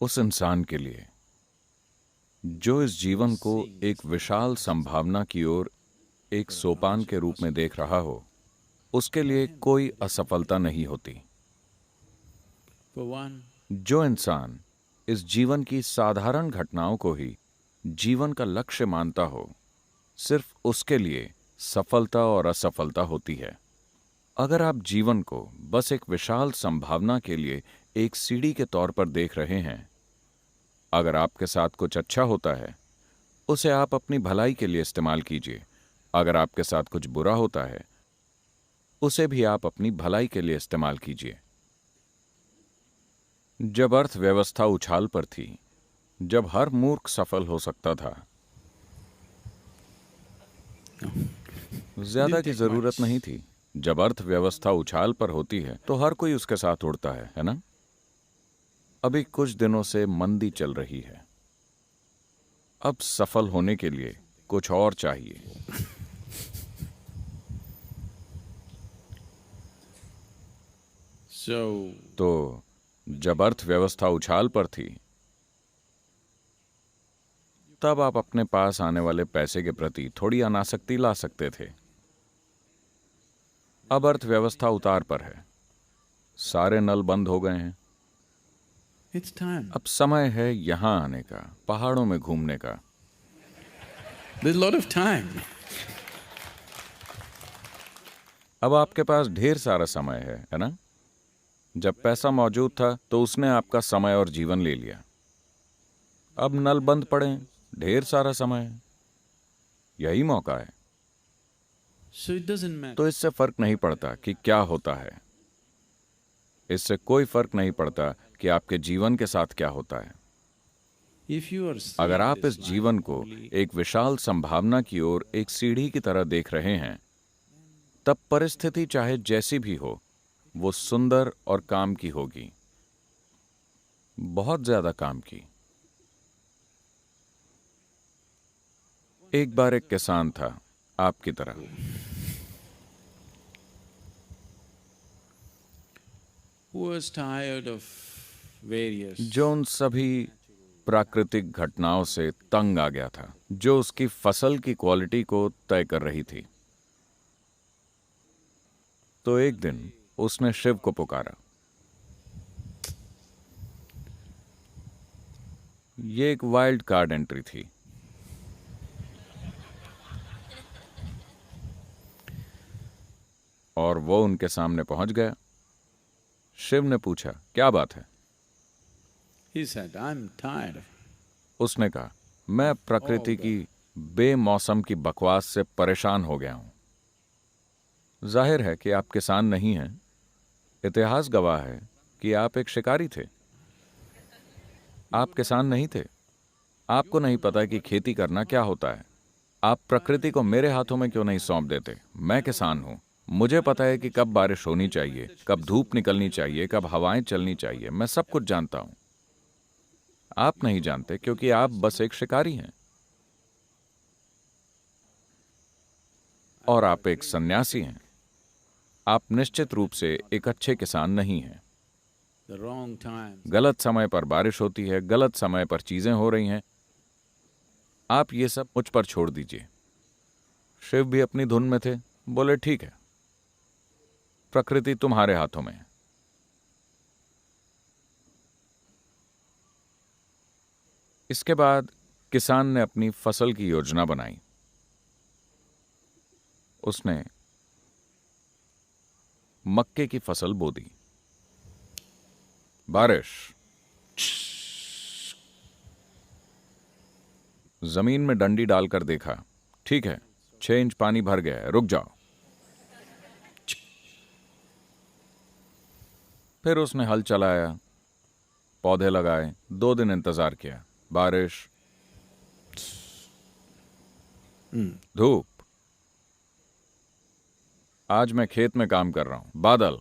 उस इंसान के लिए जो इस जीवन को एक विशाल संभावना की ओर एक सोपान के रूप में देख रहा हो, उसके लिए कोई असफलता नहीं होती। जो इंसान इस जीवन की साधारण घटनाओं को ही जीवन का लक्ष्य मानता हो, सिर्फ उसके लिए सफलता और असफलता होती है। अगर आप जीवन को बस एक विशाल संभावना के लिए एक सीढ़ी के तौर पर देख रहे हैं, अगर आपके साथ कुछ अच्छा होता है, उसे आप अपनी भलाई के लिए इस्तेमाल कीजिए। अगर आपके साथ कुछ बुरा होता है, उसे भी आप अपनी भलाई के लिए इस्तेमाल कीजिए। जब अर्थव्यवस्था उछाल पर थी, जब हर मूर्ख सफल हो सकता था, ज्यादा की जरूरत नहीं थी। जब अर्थव्यवस्था उछाल पर होती है तो हर कोई उसके साथ उड़ता है ना? अभी कुछ दिनों से मंदी चल रही है। अब सफल होने के लिए कुछ और चाहिए। तो जब अर्थव्यवस्था उछाल पर थी, तब आप अपने पास आने वाले पैसे के प्रति थोड़ी अनासक्ति ला सकते थे। अब अर्थव्यवस्था उतार पर है, सारे नल बंद हो गए हैं। अब समय है यहां आने का, पहाड़ों में घूमने का। There's a lot of time. अब आपके पास ढेर सारा समय है ना? जब पैसा मौजूद था तो उसने आपका समय और जीवन ले लिया। अब नल बंद पड़े हैं, ढेर सारा समय है, यही मौका है। So it doesn't matter. तो इससे फर्क नहीं पड़ता कि क्या होता है, इससे कोई फर्क नहीं पड़ता कि आपके जीवन के साथ क्या होता है। If you are अगर seeing आप this इस जीवन life को only, एक विशाल संभावना की ओर एक सीढ़ी की तरह देख रहे हैं, तब परिस्थिति चाहे जैसी भी हो, वो सुंदर और काम की होगी, बहुत ज्यादा काम की। एक बार एक किसान था आपकी तरह, who was tired of various जो उन सभी प्राकृतिक घटनाओं से तंग आ गया था जो उसकी फसल की क्वालिटी को तय कर रही थी। तो एक दिन उसने शिव को पुकारा। ये एक वाइल्ड कार्ड एंट्री थी। और वो उनके सामने पहुंच गया। शिव ने पूछा, क्या बात है? He said, I'm tired. उसने कहा, मैं प्रकृति की बेमौसम की बकवास से परेशान हो गया हूं। जाहिर है कि आप किसान नहीं हैं। इतिहास गवाह है कि आप एक शिकारी थे। आप किसान नहीं थे। आपको नहीं पता कि खेती करना क्या होता है। आप प्रकृति को मेरे हाथों में क्यों नहीं सौंप देते? मैं किसान हूं, मुझे पता है कि कब बारिश होनी चाहिए, कब धूप निकलनी चाहिए, कब हवाएं चलनी चाहिए। मैं सब कुछ जानता हूं। आप नहीं जानते क्योंकि आप बस एक शिकारी हैं। और आप एक सन्यासी हैं। आप निश्चित रूप से एक अच्छे किसान नहीं हैं। The wrong time. गलत समय पर बारिश होती है, गलत समय पर चीजें हो रही हैं। आप ये सब मुझ पर छोड़ दीजिए। शिव भी अपनी धुन में थे। बोले, ठीक है, प्रकृति तुम्हारे हाथों में है। इसके बाद किसान ने अपनी फसल की योजना बनाई। उसने मक्के की फसल बो दी। बारिश, जमीन में डंडी डालकर देखा, ठीक है, 6 इंच पानी भर गया है, रुक जाओ। फिर उसने हल चलाया, पौधे लगाए, 2 दिन इंतजार किया। बारिश, धूप। आज मैं खेत में काम कर रहा हूं, बादल।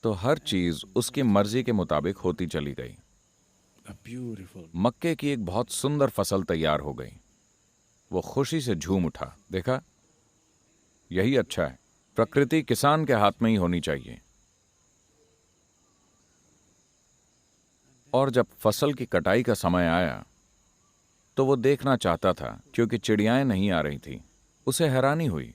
तो हर चीज उसकी मर्जी के मुताबिक होती चली गई। A beautiful. मक्के की एक बहुत सुंदर फसल तैयार हो गई। वो खुशी से झूम उठा। देखा, यही अच्छा है। प्रकृति किसान के हाथ में ही होनी चाहिए। और जब फसल की कटाई का समय आया तो वो देखना चाहता था, क्योंकि चिड़ियाएं नहीं आ रही थी। उसे हैरानी हुई।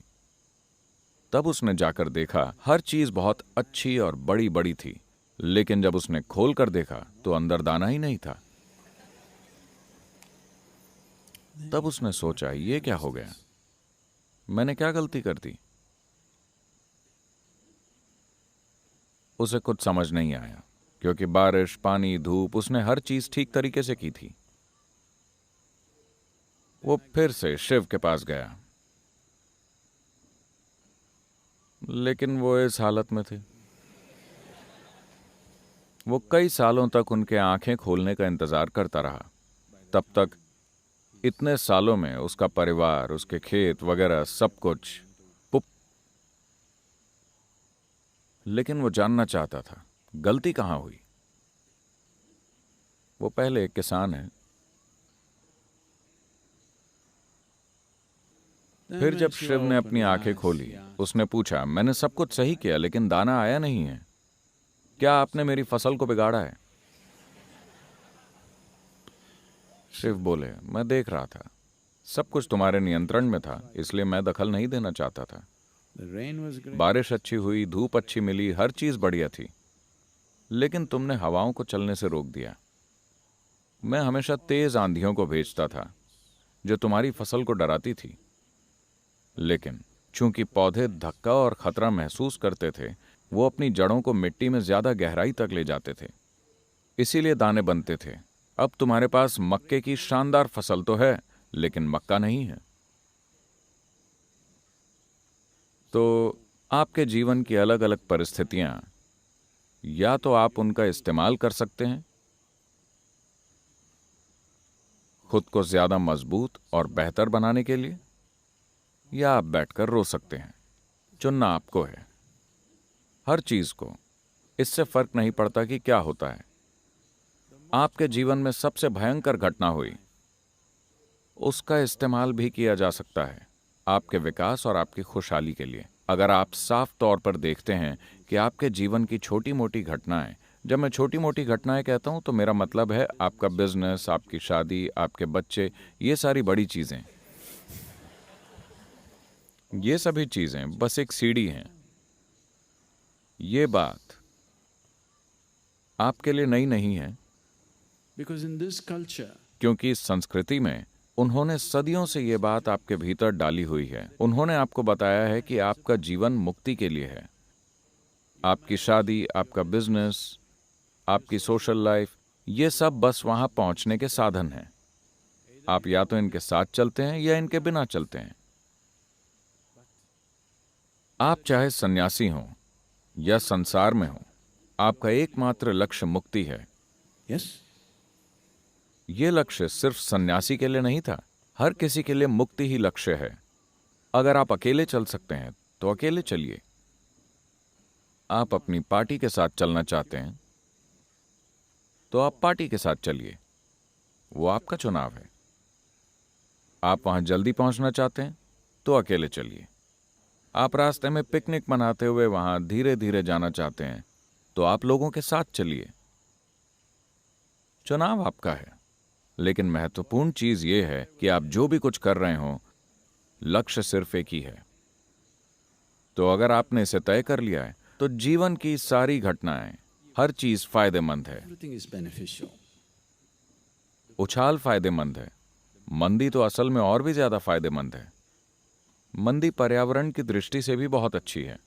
तब उसने जाकर देखा, हर चीज बहुत अच्छी और बड़ी बड़ी थी, लेकिन जब उसने खोल कर देखा तो अंदर दाना ही नहीं था। तब उसने सोचा, ये क्या हो गया, मैंने क्या गलती कर दी। उसे कुछ समझ नहीं आया, क्योंकि बारिश, पानी, धूप, उसने हर चीज ठीक तरीके से की थी। वो फिर से शिव के पास गया, लेकिन वो इस हालत में थे। वो कई सालों तक उनके आंखें खोलने का इंतजार करता रहा। तब तक इतने सालों में उसका परिवार, उसके खेत वगैरह सब कुछ पुप। लेकिन वो जानना चाहता था, गलती कहां हुई। वो पहले एक किसान है। फिर जब शिव ने अपनी आंखें खोली, उसने पूछा, मैंने सब कुछ सही किया, लेकिन दाना आया नहीं है। क्या आपने मेरी फसल को बिगाड़ा है? शिव बोले, मैं देख रहा था, सब कुछ तुम्हारे नियंत्रण में था, इसलिए मैं दखल नहीं देना चाहता था। बारिश अच्छी हुई, धूप अच्छी मिली, हर चीज बढ़िया थी, लेकिन तुमने हवाओं को चलने से रोक दिया। मैं हमेशा तेज आंधियों को भेजता था, जो तुम्हारी फसल को डराती थी, लेकिन चूंकि पौधे धक्का और खतरा महसूस करते थे, वो अपनी जड़ों को मिट्टी में ज्यादा गहराई तक ले जाते थे, इसीलिए दाने बनते थे। अब तुम्हारे पास मक्के की शानदार फसल तो है, लेकिन मक्का नहीं है। तो आपके जीवन की अलग अलग परिस्थितियां, या तो आप उनका इस्तेमाल कर सकते हैं खुद को ज्यादा मजबूत और बेहतर बनाने के लिए, या आप बैठकर रो सकते हैं। चुनना आपको है। हर चीज को, इससे फर्क नहीं पड़ता कि क्या होता है। आपके जीवन में सबसे भयंकर घटना हुई, उसका इस्तेमाल भी किया जा सकता है आपके विकास और आपकी खुशहाली के लिए। अगर आप साफ तौर पर देखते हैं कि आपके जीवन की छोटी मोटी घटनाएं, जब मैं छोटी मोटी घटनाएं कहता हूं तो मेरा मतलब है आपका बिजनेस, आपकी शादी, आपके बच्चे, ये सारी बड़ी चीजें, ये सभी चीजें बस एक सीढ़ी हैं। ये बात आपके लिए नई नहीं है, Because in this culture, क्योंकि इस संस्कृति में उन्होंने सदियों से ये बात आपके भीतर डाली हुई है। उन्होंने आपको बताया है कि आपका जीवन मुक्ति के लिए है। आपकी शादी, आपका बिजनेस, आपकी सोशल लाइफ, ये सब बस वहां पहुंचने के साधन हैं। आप या तो इनके साथ चलते हैं या इनके बिना चलते हैं। आप चाहे सन्यासी हों या संसार में हों, आपका एकमात्र लक्ष्य मुक्ति है। yes? यह लक्ष्य सिर्फ सन्यासी के लिए नहीं था, हर किसी के लिए मुक्ति ही लक्ष्य है। अगर आप अकेले चल सकते हैं तो अकेले चलिए। आप अपनी पार्टी के साथ चलना चाहते हैं तो आप पार्टी के साथ चलिए, वो आपका चुनाव है। आप वहां जल्दी पहुंचना चाहते हैं तो अकेले चलिए। आप रास्ते में पिकनिक मनाते हुए वहां धीरे धीरे जाना चाहते हैं तो आप लोगों के साथ चलिए। चुनाव आपका है, लेकिन महत्वपूर्ण चीज यह है कि आप जो भी कुछ कर रहे हो, लक्ष्य सिर्फ एक ही है। तो अगर आपने इसे तय कर लिया है तो जीवन की सारी घटनाएं, हर चीज फायदेमंद है। Everything is beneficial. उछाल फायदेमंद है, मंदी तो असल में और भी ज्यादा फायदेमंद है। मंदी पर्यावरण की दृष्टि से भी बहुत अच्छी है।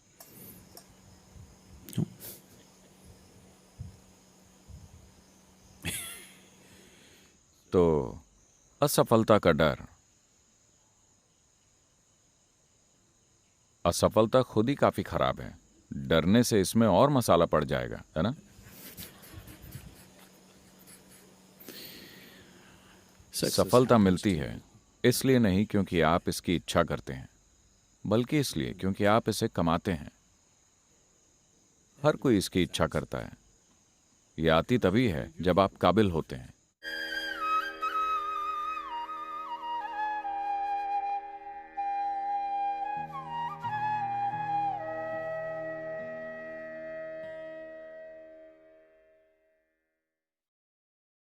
तो असफलता का डर, असफलता खुद ही काफी खराब है। डरने से इसमें और मसाला पड़ जाएगा, है ना? सफलता मिलती है इसलिए नहीं क्योंकि आप इसकी इच्छा करते हैं, बल्कि इसलिए क्योंकि आप इसे कमाते हैं। हर कोई इसकी इच्छा करता है। यह आती तभी है जब आप काबिल होते हैं।